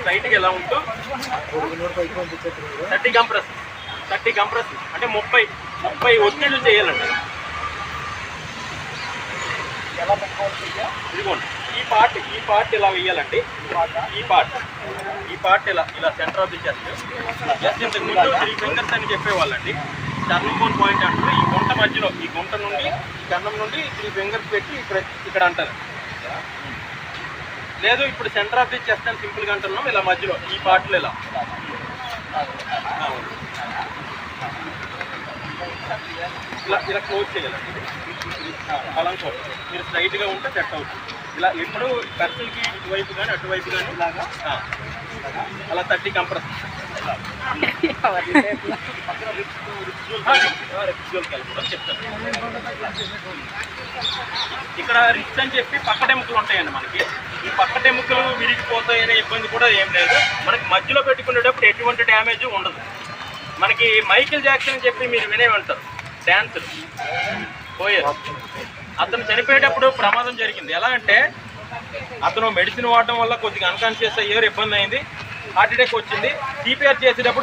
స్ట్రైట్గా ఎలా ఉంటూ 30 కంప్రెస్ అంటే 30 ఒత్తిళ్ళు చేయాలండి. ఇదిగోండి ఈ పార్ట్ ఇలా వేయాలండి. ఈ పార్ట్ ఇలా సెంటర్ ఆఫ్ ది చెస్ట్ ఇంతకు ముందు 3 ఫింగర్స్ అని చెప్పేవాళ్ళండి. టర్నింగ్ పాయింట్ అంటారు. ఈ గుంట మధ్యలో ఈ గుంట నుండి కన్నం నుండి 3 ఫింగర్స్ పెట్టి ఇక్కడ అంటారు. లేదు ఇప్పుడు సెంటర్ ఆఫ్ ది చెస్ట్ అని సింపుల్గా అంటున్నాం. ఇలా మధ్యలో ఈ పార్ట్లో ఇలా క్లోజ్ చేయాలండి. అలా మీరు స్ట్రైట్గా ఉంటే సెట్ అవుతుంది. ఇలా ఎప్పుడు పర్సన్కి ఇటువైపు కానీ అటువైపు కానీ ఇలాగా అలా 30 కంప్రెస్. చెప్తాను. ఇక్కడ రిచ్ అని చెప్పి పక్కటెముకలు ఉంటాయండి మనకి. ఈ పక్కటెముకలు విరిగిపోతాయనే ఇబ్బంది కూడా ఏం లేదు. మనకి మధ్యలో పెట్టుకునేటప్పుడు ఎటువంటి డ్యామేజ్ ఉండదు. మనకి మైకేల్ జాక్సన్ అని చెప్పి మీరు వినే ఉంటారు, డ్యాన్సర్ పోయారు. అతను చనిపోయేటప్పుడు ప్రమాదం జరిగింది. ఎలా అంటే అతను మెడిసిన్ వాడడం వల్ల కొద్దిగా అన్కాన్షియస్ అయ్యారు, ఇబ్బంది అయింది, హార్ట్ అటాక్ వచ్చింది. సిపిఆర్ చేసేటప్పుడు